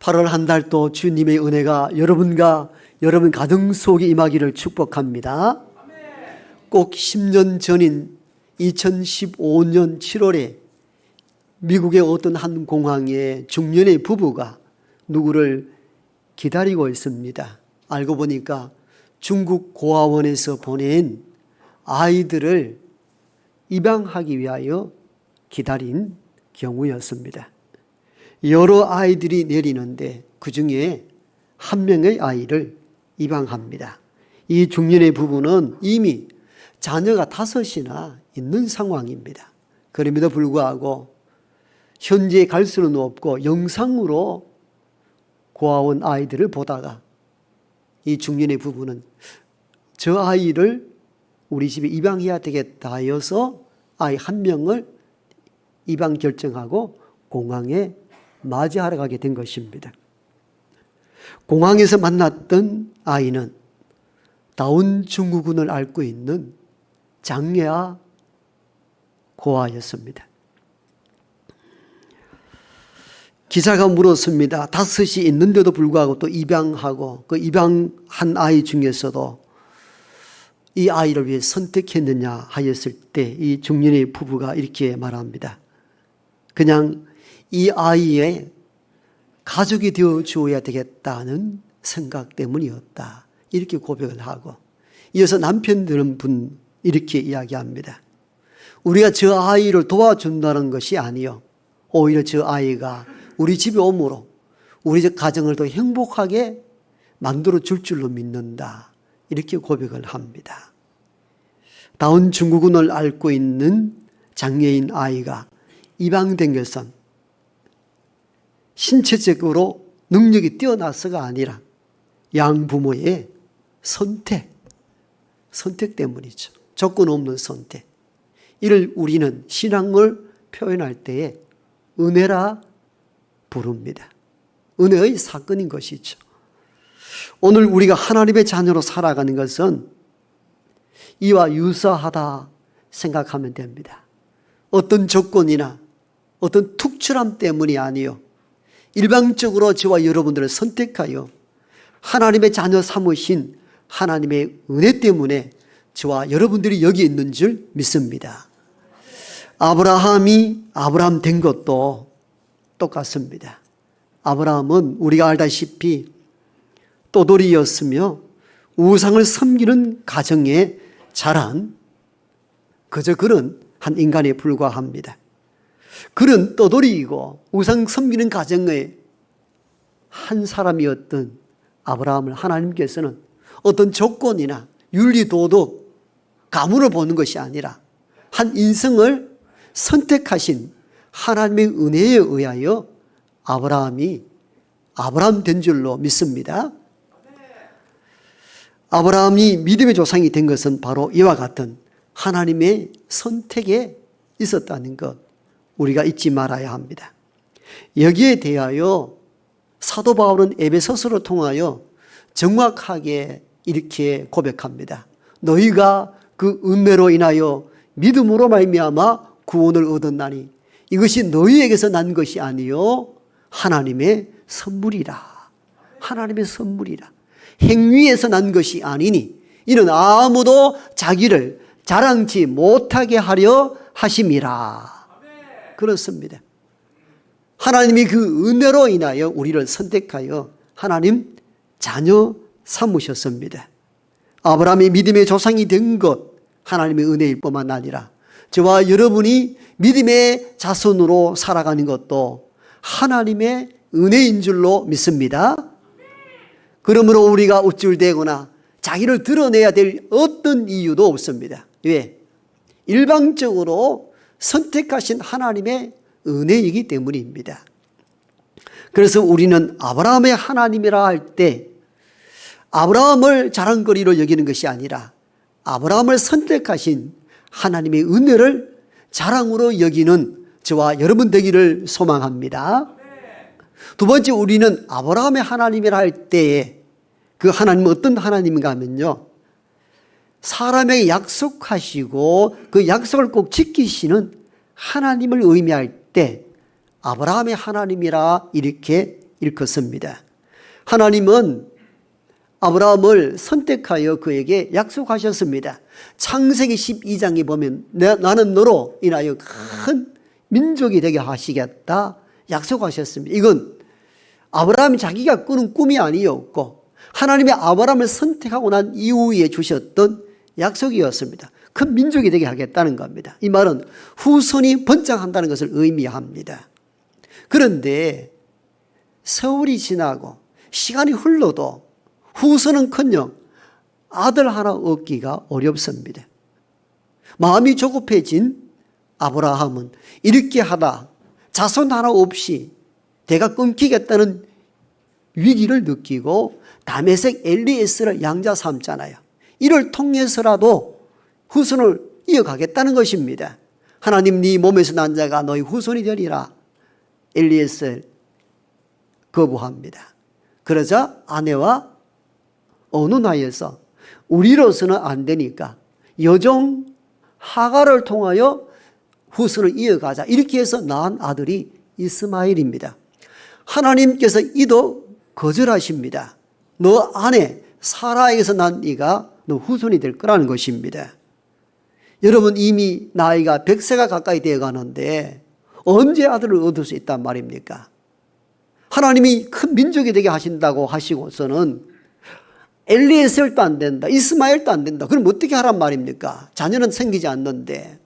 8월 한 달 또 주님의 은혜가 여러분과 여러분 가정 속에 임하기를 축복합니다. 꼭 10년 전인 2015년 7월에 미국의 어떤 한 공항에 중년의 부부가 누구를 기다리고 있습니다. 알고 보니까 중국 고아원에서 보낸 아이들을 입양하기 위하여 기다린 경우였습니다. 여러 아이들이 내리는데 그 중에 한 명의 아이를 입양합니다. 이 중년의 부부는 이미 자녀가 5이나 있는 상황입니다. 그럼에도 불구하고 현재 갈 수는 없고 영상으로 고아원 아이들을 보다가 이 중년의 부부는 저 아이를 우리 집에 입양해야 되겠다 하여서 아이 한 명을 입양 결정하고 공항에 맞이하러 가게 된 것입니다. 공항에서 만났던 아이는 다운 증후군을 앓고 있는 장애아 고아였습니다. 기자가 물었습니다. 5이 있는데도 불구하고 또 입양하고 그 입양한 아이 중에서도 이 아이를 위해 선택했느냐 하였을 때 이 중년의 부부가 이렇게 말합니다. 그냥 이 아이의 가족이 되어 주어야 되겠다는 생각 때문이었다. 이렇게 고백을 하고 이어서 남편들은 이렇게 이야기합니다. 우리가 저 아이를 도와준다는 것이 아니요. 오히려 저 아이가 우리 집에 오므로 우리 집 가정을 더 행복하게 만들어 줄 줄로 믿는다. 이렇게 고백을 합니다. 다운 증후군을 앓고 있는 장애인 아이가 입양된 것은 신체적으로 능력이 뛰어나서가 아니라 양부모의 선택 때문이죠. 조건 없는 선택. 이를 우리는 신앙을 표현할 때에 은혜라 부릅니다. 은혜의 사건인 것이죠. 오늘 우리가 하나님의 자녀로 살아가는 것은 이와 유사하다 생각하면 됩니다. 어떤 조건이나 어떤 특출함 때문이 아니요. 일방적으로 저와 여러분들을 선택하여 하나님의 자녀 삼으신 하나님의 은혜 때문에 저와 여러분들이 여기 있는 줄 믿습니다. 아브라함이 아브라함 된 것도 똑같습니다. 아브라함은 우리가 알다시피 떠돌이였으며 우상을 섬기는 가정에 자란 그저 그런 한 인간에 불과합니다. 그런 떠돌이이고 우상 섬기는 가정의 한 사람이었던 아브라함을 하나님께서는 어떤 조건이나 윤리, 도덕, 가문을 보는 것이 아니라 한 인생을 선택하신 하나님의 은혜에 의하여 아브라함이 아브라함 된 줄로 믿습니다. 아브라함이 믿음의 조상이 된 것은 바로 이와 같은 하나님의 선택에 있었다는 것 우리가 잊지 말아야 합니다. 여기에 대하여 사도 바울은 에베소서를 통하여 정확하게 이렇게 고백합니다. 너희가 그 은혜로 인하여 믿음으로 말미암아 구원을 얻었나니 이것이 너희에게서 난 것이 아니요 하나님의 선물이라. 하나님의 선물이라. 행위에서 난 것이 아니니 이는 아무도 자기를 자랑치 못하게 하려 하심이라. 그렇습니다. 하나님이 그 은혜로 인하여 우리를 선택하여 하나님 자녀 삼으셨습니다. 아브라함이 믿음의 조상이 된 것 하나님의 은혜일 뿐만 아니라 저와 여러분이 믿음의 자손으로 살아가는 것도 하나님의 은혜인 줄로 믿습니다. 그러므로 우리가 우쭐대거나 자기를 드러내야 될 어떤 이유도 없습니다. 왜? 일방적으로 선택하신 하나님의 은혜이기 때문입니다. 그래서 우리는 아브라함의 하나님이라 할 때 아브라함을 자랑거리로 여기는 것이 아니라 아브라함을 선택하신 하나님의 은혜를 자랑으로 여기는 저와 여러분 되기를 소망합니다. 두 번째, 우리는 아브라함의 하나님이라 할 때에 그 하나님은 어떤 하나님인가 하면요, 사람에게 약속하시고 그 약속을 꼭 지키시는 하나님을 의미할 때 아브라함의 하나님이라 이렇게 일컫습니다. 하나님은 아브라함을 선택하여 그에게 약속하셨습니다. 창세기 12장에 보면 나는 너로 인하여 큰 민족이 되게 하시겠다 약속하셨습니다. 이건 아브라함이 자기가 꾸는 꿈이 아니었고 하나님이 아브라함을 선택하고 난 이후에 주셨던 약속이었습니다. 큰 민족이 되게 하겠다는 겁니다. 이 말은 후손이 번창한다는 것을 의미합니다. 그런데 세월이 지나고 시간이 흘러도 후손은커녕 아들 하나 얻기가 어렵습니다. 마음이 조급해진 아브라함은 이렇게 하다 자손 하나 없이 대가 끊기겠다는 위기를 느끼고 다메섹 엘리에스를 양자 삼잖아요. 이를 통해서라도 후손을 이어가겠다는 것입니다. 하나님 네 몸에서 난 자가 너희 후손이 되리라. 엘리에스를 거부합니다. 그러자 아내와 언혼하여서 우리로서는 안 되니까 여종 하갈을 통하여 후손을 이어가자. 이렇게 해서 낳은 아들이 이스마엘입니다. 하나님께서 이도 거절하십니다. 너 아내 사라에게서 난 이가 너 후손이 될 거라는 것입니다. 여러분 이미 나이가 100세가 가까이 되어 가는데 언제 아들을 얻을 수 있단 말입니까? 하나님이 큰 민족이 되게 하신다고 하시고서는 엘리에셀도 안 된다, 이스마엘도 안 된다. 그럼 어떻게 하란 말입니까? 자녀는 생기지 않는데.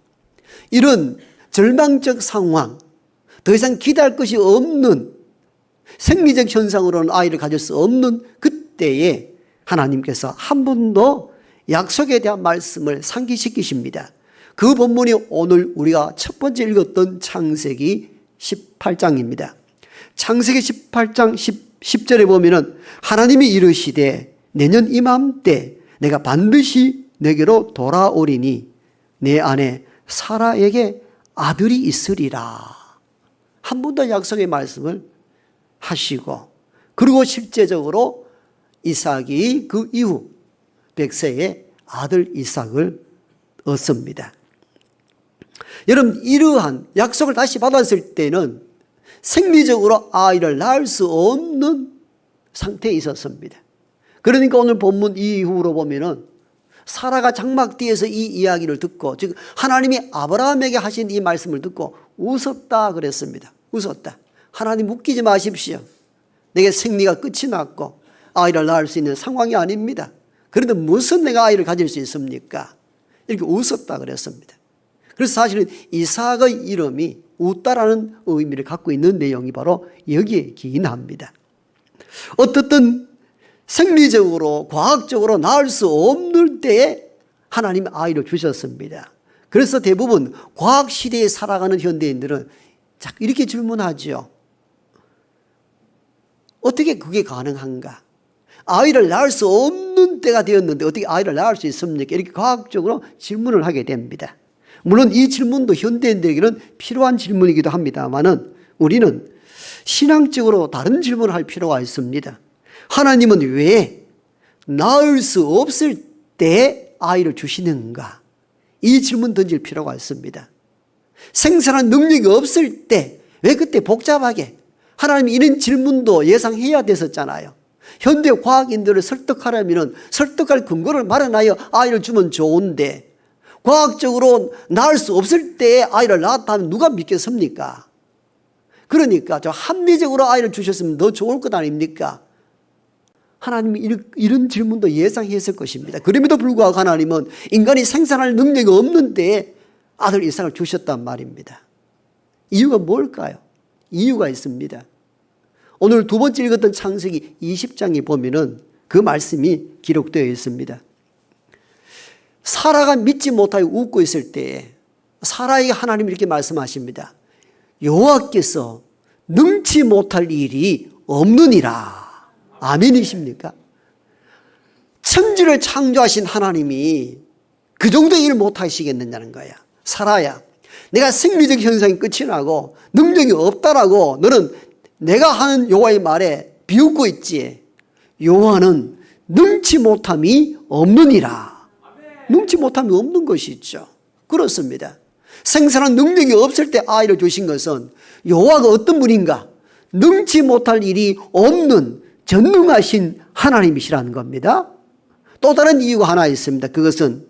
이런 절망적 상황, 더 이상 기대할 것이 없는 생리적 현상으로는 아이를 가질 수 없는 그때에 하나님께서 한 번 더 약속에 대한 말씀을 상기시키십니다. 그 본문이 오늘 우리가 첫 번째 읽었던 창세기 18장입니다. 창세기 18장 10절에 보면은 하나님이 이르시되 내년 이맘때 내가 반드시 내게로 돌아오리니 내 아내 사라에게 아들이 있으리라. 한 번 더 약속의 말씀을 하시고 그리고 실제적으로 이삭이 그 이후 100세에 아들 이삭을 얻습니다. 여러분 이러한 약속을 다시 받았을 때는 생리적으로 아이를 낳을 수 없는 상태에 있었습니다. 그러니까 오늘 본문 이후로 보면은 사라가 장막뒤에서 이 이야기를 듣고 즉 하나님이 아브라함에게 하신 이 말씀을 듣고 웃었다 그랬습니다. 웃었다. 하나님 웃기지 마십시오. 내게 생리가 끝이 났고 아이를 낳을 수 있는 상황이 아닙니다. 그런데 무슨 내가 아이를 가질 수 있습니까? 이렇게 웃었다 그랬습니다. 그래서 사실은 이삭의 이름이 웃다라는 의미를 갖고 있는 내용이 바로 여기에 기인합니다. 어떻든 생리적으로 과학적으로 낳을 수 없는 때에 하나님이 아이를 주셨습니다. 그래서 대부분 과학시대에 살아가는 현대인들은 자꾸 이렇게 질문하죠. 어떻게 그게 가능한가? 아이를 낳을 수 없는 때가 되었는데 어떻게 아이를 낳을 수 있습니까? 이렇게 과학적으로 질문을 하게 됩니다. 물론 이 질문도 현대인들에게는 필요한 질문이기도 합니다만은 우리는 신앙적으로 다른 질문을 할 필요가 있습니다. 하나님은 왜 낳을 수 없을 때 아이를 주시는가? 이 질문 던질 필요가 있습니다. 생산한 능력이 없을 때 왜 그때 복잡하게 하나님이 이런 질문도 예상해야 됐었잖아요. 현대 과학인들을 설득하려면 설득할 근거를 마련하여 아이를 주면 좋은데 과학적으로 낳을 수 없을 때에 아이를 낳았다면 누가 믿겠습니까? 그러니까 좀 합리적으로 아이를 주셨으면 더 좋을 것 아닙니까? 하나님이 이런 질문도 예상했을 것입니다. 그럼에도 불구하고 하나님은 인간이 생산할 능력이 없는 때에 아들 이삭을 주셨단 말입니다. 이유가 뭘까요? 이유가 있습니다. 오늘 두 번째 읽었던 창세기 20장에 보면은 그 말씀이 기록되어 있습니다. 사라가 믿지 못하여 웃고 있을 때에 사라에게 하나님이 이렇게 말씀하십니다. 여호와께서 능치 못할 일이 없느니라. 아멘이십니까? 천지를 창조하신 하나님이 그 정도의 일을 못하시겠느냐는 거야. 사라야, 내가 생리적 현상이 끝이 나고 능력이 없다라고 너는 내가 하는 여호와의 말에 비웃고 있지. 여호와는 능치 못함이 없느니라. 능치 못함이 없는 것이죠. 그렇습니다. 생산한 능력이 없을 때 아이를 주신 것은 여호와가 어떤 분인가? 능치 못할 일이 없는 전능하신 하나님이시라는 겁니다. 또 다른 이유가 하나 있습니다. 그것은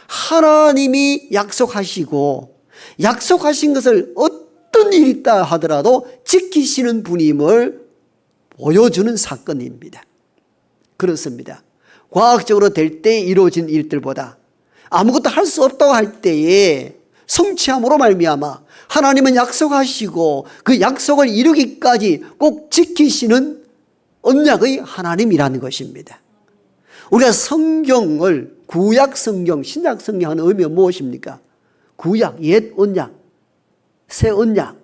하나님이 약속하시고 약속하신 것을 어떤 일이 있다 하더라도 지키시는 분임을 보여주는 사건입니다. 그렇습니다. 과학적으로 될 때 이루어진 일들보다 아무것도 할 수 없다고 할 때에 성취함으로 말미암아 하나님은 약속하시고 그 약속을 이루기까지 꼭 지키시는 언약의 하나님이라는 것입니다. 우리가 성경을 구약 성경, 신약 성경 하는 의미가 무엇입니까? 구약, 옛 언약, 새 언약,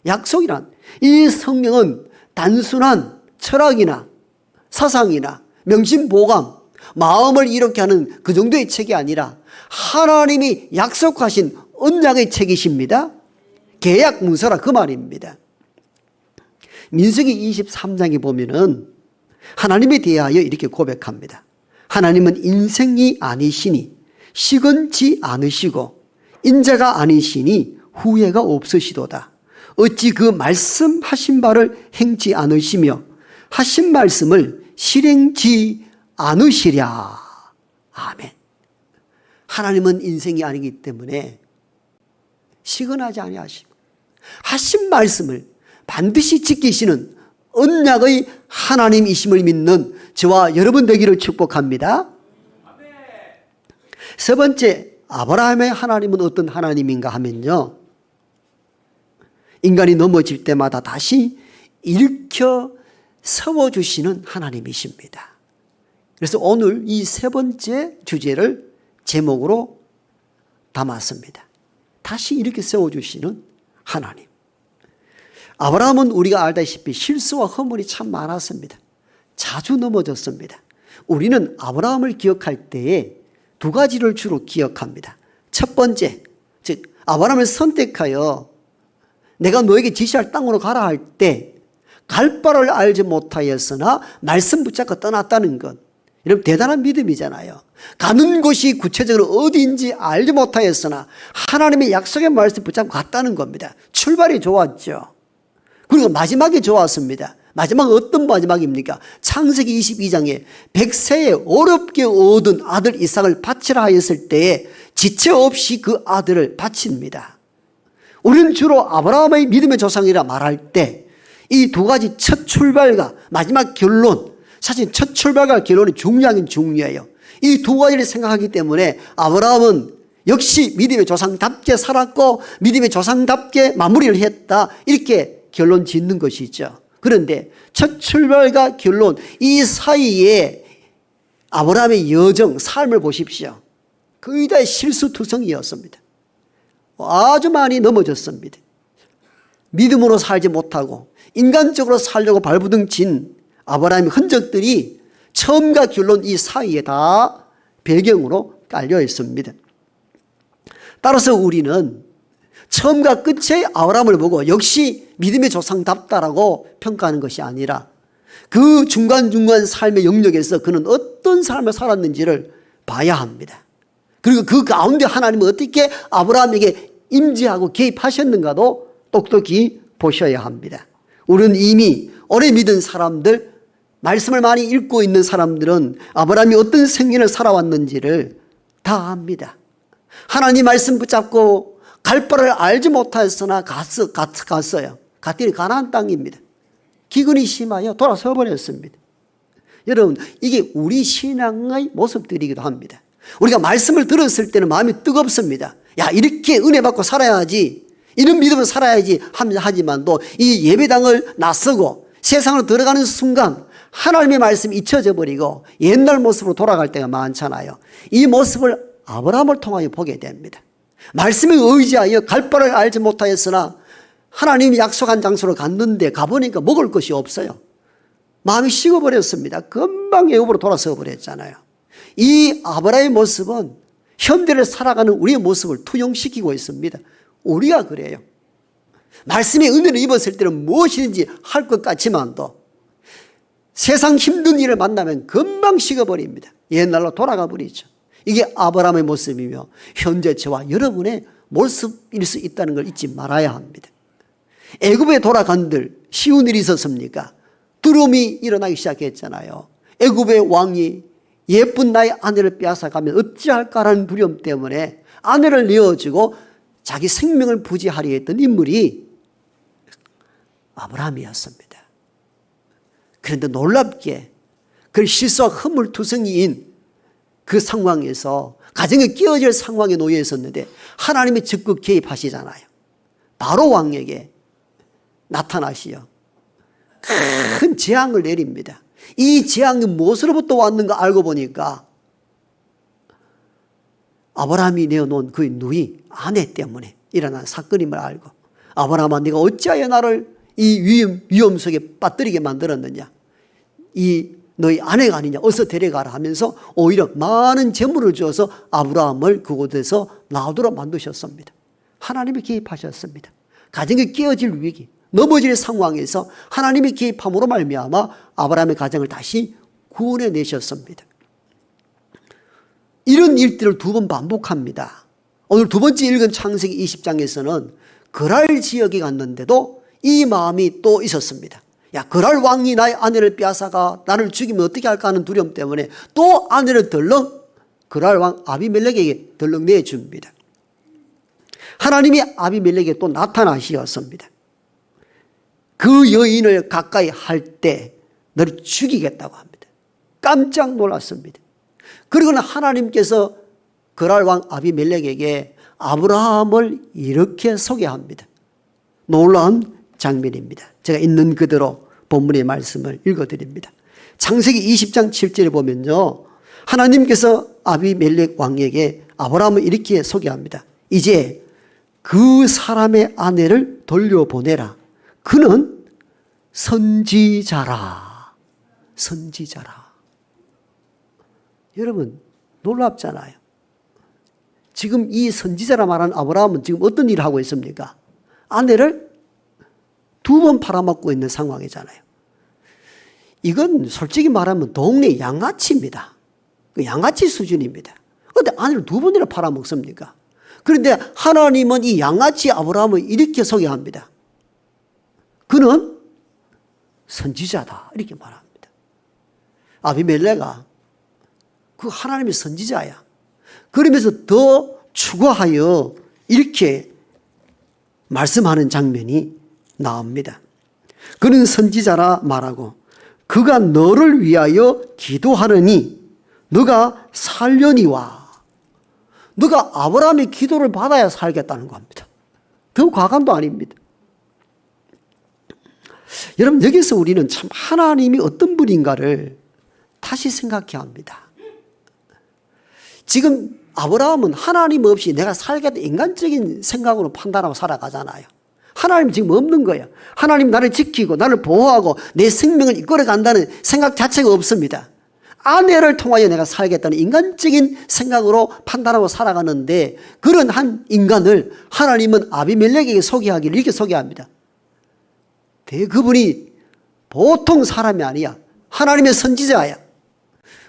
약속이란 이 성경은 단순한 철학이나 사상이나 명심보감, 마음을 이렇게 하는 그 정도의 책이 아니라 하나님이 약속하신 언약의 책이십니다. 계약 문서라 그 말입니다. 민수기 23장에 보면은 하나님에 대하여 이렇게 고백합니다. 하나님은 인생이 아니시니 시건치 않으시고 인자가 아니시니 후회가 없으시도다. 어찌 그 말씀하신 바를 행치 않으시며 하신 말씀을 실행치 않으시랴. 아멘. 하나님은 인생이 아니기 때문에 시건하지 아니하시고 하신 말씀을 반드시 지키시는 언약의 하나님이심을 믿는 저와 여러분 되기를 축복합니다. 세 번째, 아브라함의 하나님은 어떤 하나님인가 하면요, 인간이 넘어질 때마다 다시 일으켜 세워주시는 하나님이십니다. 그래서 오늘 이 세 번째 주제를 제목으로 담았습니다. 다시 이렇게 세워주시는 하나님. 아브라함은 우리가 알다시피 실수와 허물이 참 많았습니다. 자주 넘어졌습니다. 우리는 아브라함을 기억할 때에 두 가지를 주로 기억합니다. 첫 번째, 즉 아브라함을 선택하여 내가 너에게 지시할 땅으로 가라 할 때 갈 바를 알지 못하였으나 말씀 붙잡고 떠났다는 것. 여러분 대단한 믿음이잖아요. 가는 곳이 구체적으로 어디인지 알지 못하였으나 하나님의 약속의 말씀 붙잡고 갔다는 겁니다. 출발이 좋았죠. 그리고 마지막이 좋았습니다. 마지막 어떤 마지막입니까? 창세기 22장에 100세에 어렵게 얻은 아들 이삭을 바치라 하였을 때에 지체 없이 그 아들을 바칩니다. 우리는 주로 아브라함의 믿음의 조상이라 말할 때 이 두 가지 첫 출발과 마지막 결론, 사실 첫 출발과 결론이 중요하긴 중요해요. 이 두 가지를 생각하기 때문에 아브라함은 역시 믿음의 조상답게 살았고 믿음의 조상답게 마무리를 했다, 이렇게 결론 짓는 것이죠. 그런데 첫 출발과 결론 이 사이에 아브라함의 여정, 삶을 보십시오. 거의 다 실수투성이었습니다. 아주 많이 넘어졌습니다. 믿음으로 살지 못하고 인간적으로 살려고 발부둥 친 아브라함의 흔적들이 처음과 결론 이 사이에 다 배경으로 깔려 있습니다. 따라서 우리는 처음과 끝의 아브라함을 보고 역시 믿음의 조상답다라고 평가하는 것이 아니라 그 중간중간 삶의 영역에서 그는 어떤 삶을 살았는지를 봐야 합니다. 그리고 그 가운데 하나님은 어떻게 아브라함에게 임재하고 개입하셨는가도 똑똑히 보셔야 합니다. 우리는 이미 오래 믿은 사람들, 말씀을 많이 읽고 있는 사람들은 아브라함이 어떤 생애를 살아왔는지를 다 압니다. 하나님 말씀 붙잡고 갈 바를 알지 못하였으나 갔어요. 갔더니 가나안 땅입니다. 기근이 심하여 돌아서 버렸습니다. 여러분, 이게 우리 신앙의 모습들이기도 합니다. 우리가 말씀을 들었을 때는 마음이 뜨겁습니다. 야, 이렇게 은혜 받고 살아야지, 이런 믿음을 살아야지 하지만도 이 예배당을 나서고 세상으로 들어가는 순간 하나님의 말씀이 잊혀져 버리고 옛날 모습으로 돌아갈 때가 많잖아요. 이 모습을 아브라함을 통하여 보게 됩니다. 말씀에 의지하여 갈 바를 알지 못하였으나 하나님이 약속한 장소로 갔는데 가보니까 먹을 것이 없어요. 마음이 식어버렸습니다. 금방 애굽으로 돌아서 버렸잖아요. 이 아브라함의 모습은 현대를 살아가는 우리의 모습을 투영시키고 있습니다. 우리가 그래요. 말씀의 은혜를 입었을 때는 무엇이든지 할 것 같지만도 세상 힘든 일을 만나면 금방 식어버립니다. 옛날로 돌아가 버리죠. 이게 아브라함의 모습이며 현재 저와 여러분의 모습일 수 있다는 걸 잊지 말아야 합니다. 애굽에 돌아간들 쉬운 일이 있었습니까? 두려움이 일어나기 시작했잖아요. 애굽의 왕이 예쁜 나의 아내를 빼앗아가면 어찌할까라는 두려움 때문에 아내를 내어주고 자기 생명을 부지하려 했던 인물이 아브라함이었습니다. 그런데 놀랍게 그 실수와 허물투성이인 그 상황에서 가정이 깨어질 상황에 놓여 있었는데 하나님이 적극 개입하시잖아요. 바로 왕에게 나타나시어 큰 재앙을 내립니다. 이 재앙이 무엇으로부터 왔는가 알고 보니까 아브라함이 내어놓은 그 누이 아내 때문에 일어난 사건임을 알고, 아브라함아 네가 어찌하여 나를 이 위험 속에 빠뜨리게 만들었느냐, 이 너희 아내가 아니냐, 어서 데려가라 하면서 오히려 많은 재물을 주어서 아브라함을 그곳에서 나오도록 만드셨습니다. 하나님이 개입하셨습니다. 가정이 깨어질 위기, 넘어질 상황에서 하나님이 개입함으로 말미암아 아브라함의 가정을 다시 구원해 내셨습니다. 이런 일들을 두 번 반복합니다. 오늘 두 번째 읽은 창세기 20장에서는 그랄 지역에 갔는데도 이 마음이 또 있었습니다. 야, 그랄 왕이 나의 아내를 빼앗아가 나를 죽이면 어떻게 할까 하는 두려움 때문에 또 아내를 덜렁 그랄 왕 아비멜렉에게 덜렁 내줍니다. 하나님이 아비멜렉에게 또 나타나시었습니다. 그 여인을 가까이 할 때 너를 죽이겠다고 합니다. 깜짝 놀랐습니다. 그리고는 하나님께서 그랄 왕 아비멜렉에게 아브라함을 이렇게 소개합니다. 놀라운 장면입니다. 제가 있는 그대로 본문의 말씀을 읽어드립니다. 창세기 20장 7절에 보면요, 하나님께서 아비멜렉 왕에게 아브라함을 이렇게 소개합니다. 이제 그 사람의 아내를 돌려보내라. 그는 선지자라. 선지자라. 여러분 놀랍잖아요. 지금 이 선지자라 말하는 아브라함은 지금 어떤 일을 하고 있습니까? 아내를 두 번 팔아먹고 있는 상황이잖아요. 이건 솔직히 말하면 동네 양아치입니다. 양아치 수준입니다. 그런데 아내를 두 번이나 팔아먹습니까? 그런데 하나님은 이 양아치 아브라함을 이렇게 소개합니다. 그는 선지자다 이렇게 말합니다. 아비멜렉아, 그 하나님의 선지자야. 그러면서 더 추가하여 이렇게 말씀하는 장면이 나옵니다. 그는 선지자라 말하고 그가 너를 위하여 기도하느니 너가 살려니와. 너가 아브라함의 기도를 받아야 살겠다는 겁니다. 더 과감도 아닙니다. 여러분, 여기서 우리는 참 하나님이 어떤 분인가를 다시 생각해야 합니다. 지금 아브라함은 하나님 없이 내가 살겠다 인간적인 생각으로 판단하고 살아가잖아요. 하나님 지금 없는 거예요. 하나님 나를 지키고 나를 보호하고 내 생명을 이끌어 간다는 생각 자체가 없습니다. 아내를 통하여 내가 살겠다는 인간적인 생각으로 판단하고 살아가는데, 그런 한 인간을 하나님은 아비멜렉에게 소개하기를 이렇게 소개합니다. 그분이 보통 사람이 아니야. 하나님의 선지자야.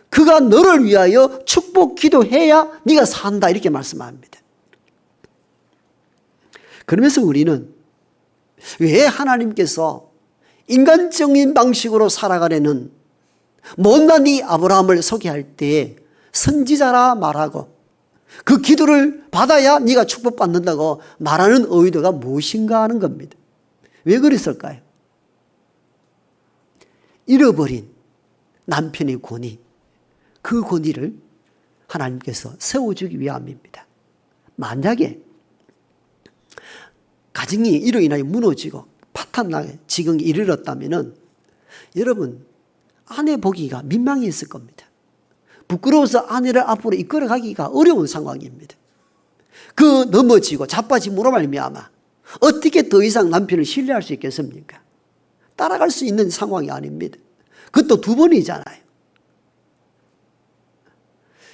그가 너를 위하여 축복 기도해야 네가 산다 이렇게 말씀합니다. 그러면서 우리는 왜 하나님께서 인간적인 방식으로 살아가려는 못난 이 아브라함을 소개할 때 선지자라 말하고 그 기도를 받아야 네가 축복받는다고 말하는 의도가 무엇인가 하는 겁니다. 왜 그랬을까요? 잃어버린 남편의 권위, 그 권위를 하나님께서 세워주기 위함입니다. 만약에 가정이 이로 인하여 무너지고 파탄나게 지경에 이르렀다면 여러분 아내 보기가 민망했을 겁니다. 부끄러워서 아내를 앞으로 이끌어가기가 어려운 상황입니다. 그 넘어지고 자빠짐으로 말미암아 어떻게 더 이상 남편을 신뢰할 수 있겠습니까? 따라갈 수 있는 상황이 아닙니다. 그것도 두 번이잖아요.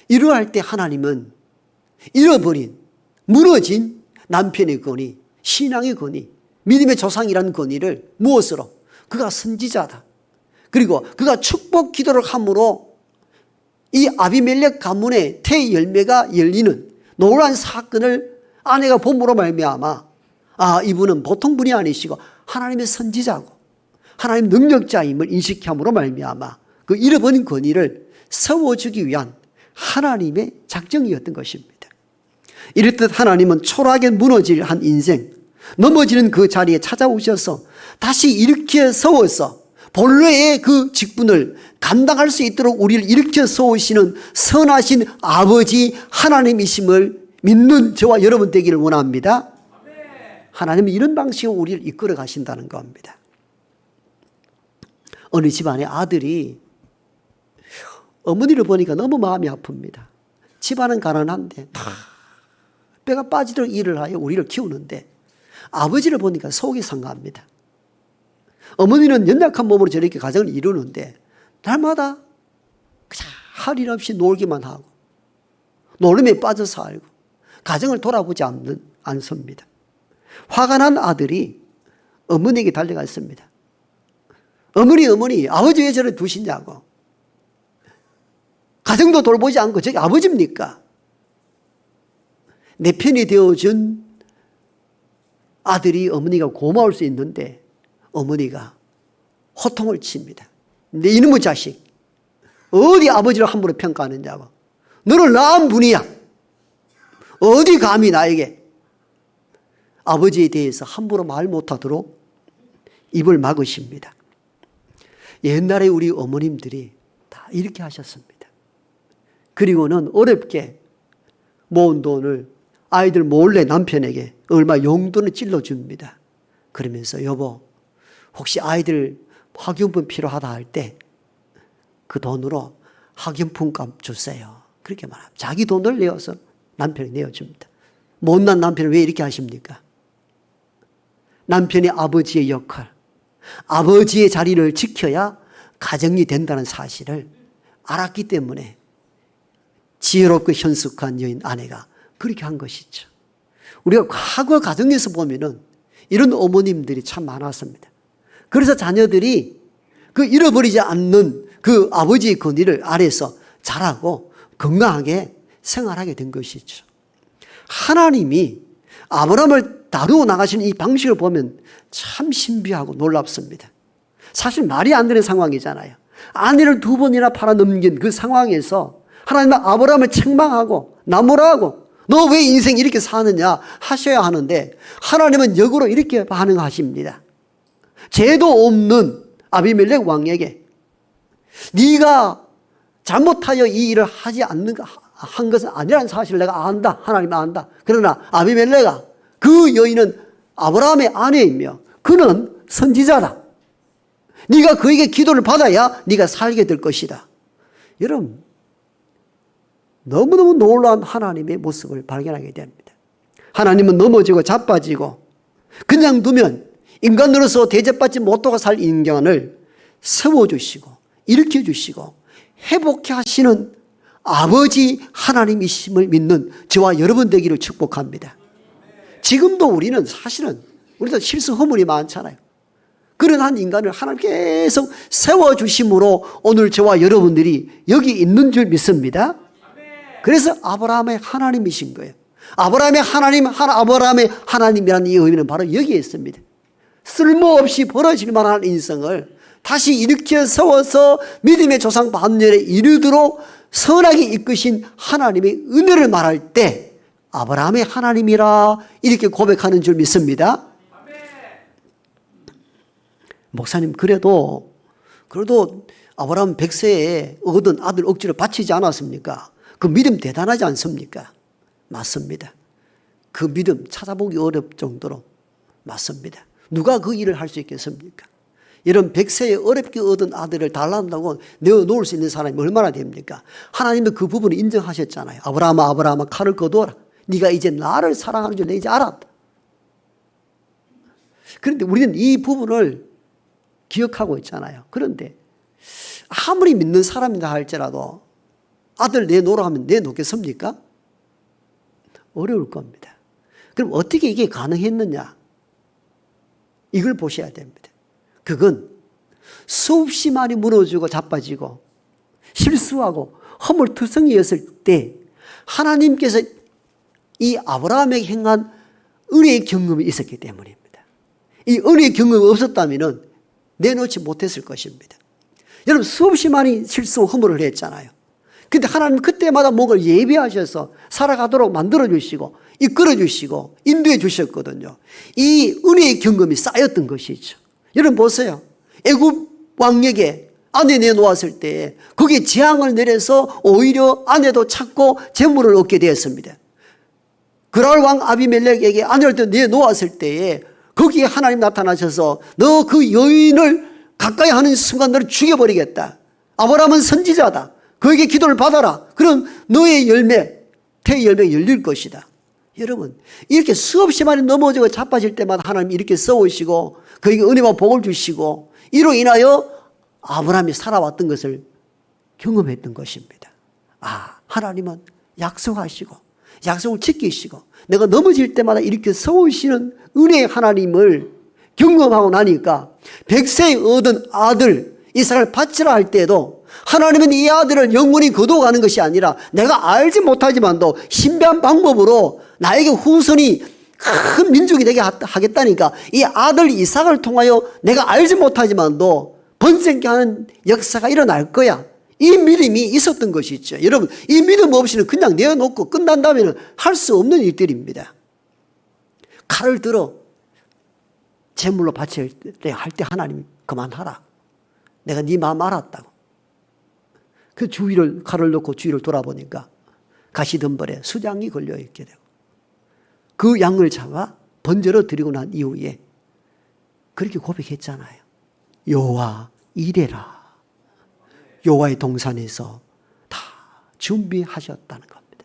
이러할 때 하나님은 잃어버린 무너진 남편의 권위, 신앙의 권위, 믿음의 조상이라는 권위를 무엇으로? 그가 선지자다. 그리고 그가 축복 기도를 함으로 이 아비멜렉 가문의 태 열매가 열리는 놀라운 사건을 아내가 봄으로 말미암아 이분은 보통 분이 아니시고 하나님의 선지자고 하나님 능력자임을 인식함으로 말미암아 그 잃어버린 권위를 세워주기 위한 하나님의 작정이었던 것입니다. 이렇듯 하나님은 초라하게 무너질 한 인생, 넘어지는 그 자리에 찾아오셔서 다시 일으켜 세워서 본래의 그 직분을 감당할 수 있도록 우리를 일으켜 세우시는 선하신 아버지 하나님이심을 믿는 저와 여러분 되기를 원합니다. 하나님은 이런 방식으로 우리를 이끌어 가신다는 겁니다. 어느 집안의 아들이 어머니를 보니까 너무 마음이 아픕니다. 집안은 가난한데 뼈가 빠지도록 일을 하여 우리를 키우는데 아버지를 보니까 속이 상합니다. 어머니는 연약한 몸으로 저렇게 가정을 이루는데 날마다 그냥 할 일 없이 놀기만 하고 놀림에 빠져 살고 가정을 돌아보지 않습니다. 화가 난 아들이 어머니에게 달려갔습니다. 어머니 아버지 왜 저를 두시냐고. 가정도 돌보지 않고 저게 아버지입니까? 내 편이 되어준 아들이 어머니가 고마울 수 있는데 어머니가 호통을 칩니다. 내 이놈의 자식 어디 아버지를 함부로 평가하느냐고. 너를 낳은 분이야. 어디 감히 나에게 아버지에 대해서 함부로 말 못하도록 입을 막으십니다. 옛날에 우리 어머님들이 다 이렇게 하셨습니다. 그리고는 어렵게 모은 돈을 아이들 몰래 남편에게 얼마 용돈을 찔러줍니다. 그러면서 여보 혹시 아이들 학용품 필요하다 할 때 그 돈으로 학용품 값 주세요. 그렇게 말합니다. 자기 돈을 내어서 남편이 내어줍니다. 못난 남편을 왜 이렇게 하십니까? 남편이 아버지의 역할, 아버지의 자리를 지켜야 가정이 된다는 사실을 알았기 때문에 지혜롭고 현숙한 여인 아내가 그렇게 한 것이죠. 우리가 과거 가정에서 보면은 이런 어머님들이 참 많았습니다. 그래서 자녀들이 그 잃어버리지 않는 그 아버지의 권위를 아래서 자라고 건강하게 생활하게 된 것이죠. 하나님이 아브라함을 다루어 나가시는 이 방식을 보면 참 신비하고 놀랍습니다. 사실 말이 안 되는 상황이잖아요. 아내를 2번이나 팔아넘긴 그 상황에서 하나님은 아브라함을 책망하고 나무라고 너 왜 인생 이렇게 사느냐 하셔야 하는데 하나님은 역으로 이렇게 반응하십니다. 죄도 없는 아비멜렉 왕에게 네가 잘못하여 이 일을 하지 않는가 한 것은 아니라는 사실을 내가 안다. 하나님 안다. 그러나 아비멜렉아 그 여인은 아브라함의 아내이며 그는 선지자다. 네가 그에게 기도를 받아야 네가 살게 될 것이다. 여러분 너무너무 놀라운 하나님의 모습을 발견하게 됩니다. 하나님은 넘어지고 자빠지고 그냥 두면 인간으로서 대접받지 못하고 살 인간을 세워주시고 일으켜주시고 회복해 하시는 아버지 하나님이심을 믿는 저와 여러분 되기를 축복합니다. 지금도 우리는 사실은 우리도 실수 허물이 많잖아요. 그런 한 인간을 하나님 계속 세워주심으로 오늘 저와 여러분들이 여기 있는 줄 믿습니다. 그래서 아브라함의 하나님이신 거예요. 아브라함의 하나님이라는 이 의미는 바로 여기에 있습니다. 쓸모없이 벌어질 만한 인생을 다시 일으켜 세워서 믿음의 조상 반열에 이르도록 선하게 이끄신 하나님의 은혜를 말할 때 아브라함의 하나님이라 이렇게 고백하는 줄 믿습니다. 목사님 그래도 아브라함 100세에 얻은 아들 억지로 바치지 않았습니까? 그 믿음 대단하지 않습니까? 맞습니다. 그 믿음 찾아보기 어려울 정도로 맞습니다. 누가 그 일을 할 수 있겠습니까? 이런 100세에 어렵게 얻은 아들을 달란다고 내어놓을 수 있는 사람이 얼마나 됩니까? 하나님도 그 부분을 인정하셨잖아요. 아브라함아 칼을 거두어라. 네가 이제 나를 사랑하는 줄 내 이제 알았다. 그런데 우리는 이 부분을 기억하고 있잖아요. 그런데 아무리 믿는 사람이다 할지라도 아들 내놓으라 하면 내놓겠습니까? 어려울 겁니다. 그럼 어떻게 이게 가능했느냐? 이걸 보셔야 됩니다. 그건 수없이 많이 무너지고 자빠지고 실수하고 허물투성이였을 때 하나님께서 이 아브라함에게 행한 은혜의 경험이 있었기 때문입니다. 이 은혜의 경험이 없었다면 내놓지 못했을 것입니다. 여러분 수없이 많이 실수와 허물을 했잖아요. 근데 하나님 그때마다 뭔가를 예비하셔서 살아가도록 만들어주시고 이끌어주시고 인도해 주셨거든요. 이 은혜의 경험이 쌓였던 것이죠. 여러분 보세요. 애굽 왕에게 아내 내놓았을 때 거기에 재앙을 내려서 오히려 아내도 찾고 재물을 얻게 되었습니다. 그랄 왕 아비멜렉에게 아내를 내놓았을 때에 거기에 하나님 나타나셔서 너 그 여인을 가까이 하는 순간 너를 죽여버리겠다. 아브라함은 선지자다. 그에게 기도를 받아라. 그럼 너의 열매, 태의 열매가 열릴 것이다. 여러분 이렇게 수없이 많이 넘어지고 자빠질 때마다 하나님 이렇게 써오시고 그에게 은혜와 복을 주시고 이로 인하여 아브라함이 살아왔던 것을 경험했던 것입니다. 하나님은 약속하시고 약속을 지키시고 내가 넘어질 때마다 이렇게 써오시는 은혜의 하나님을 경험하고 나니까 100세에 얻은 아들 이삭을 바치라 할 때도 하나님은 이 아들을 영원히 거두어가는 것이 아니라 내가 알지 못하지만도 신비한 방법으로 나에게 후손이 큰 민족이 되게 하겠다니까 이 아들 이삭을 통하여 내가 알지 못하지만도 번성케 하는 역사가 일어날 거야. 이 믿음이 있었던 것이죠. 여러분 이 믿음 없이는 그냥 내어놓고 끝난다면 할 수 없는 일들입니다. 칼을 들어 제물로 바칠 때 할 때 하나님 그만하라. 내가 네 마음 알았다고. 그 주위를 칼을 넣고 주위를 돌아보니까 가시덤불에 수장이 걸려있게 되고 그 양을 잡아 번제로 드리고 난 이후에 그렇게 고백했잖아요. 여호와 이래라. 여호와의 동산에서 다 준비하셨다는 겁니다.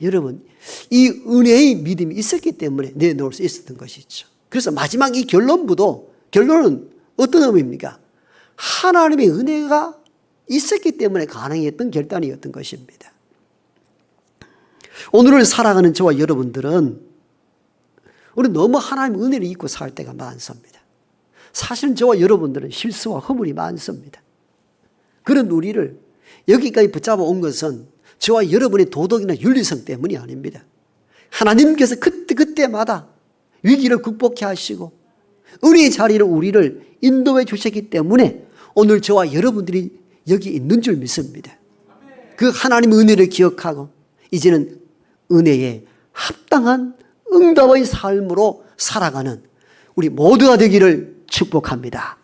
여러분 이 은혜의 믿음이 있었기 때문에 내놓을 수 있었던 것이죠. 그래서 마지막 이 결론은 어떤 의미입니까? 하나님의 은혜가 있었기 때문에 가능했던 결단이었던 것입니다. 오늘을 살아가는 저와 여러분들은 우리 너무 하나님의 은혜를 잊고 살 때가 많습니다. 사실은 저와 여러분들은 실수와 허물이 많습니다. 그런 우리를 여기까지 붙잡아 온 것은 저와 여러분의 도덕이나 윤리성 때문이 아닙니다. 하나님께서 그때마다 위기를 극복해 하시고 은혜의 자리로 우리를 인도해 주셨기 때문에 오늘 저와 여러분들이 여기 있는 줄 믿습니다. 그 하나님의 은혜를 기억하고 이제는 은혜에 합당한 응답의 삶으로 살아가는 우리 모두가 되기를 축복합니다.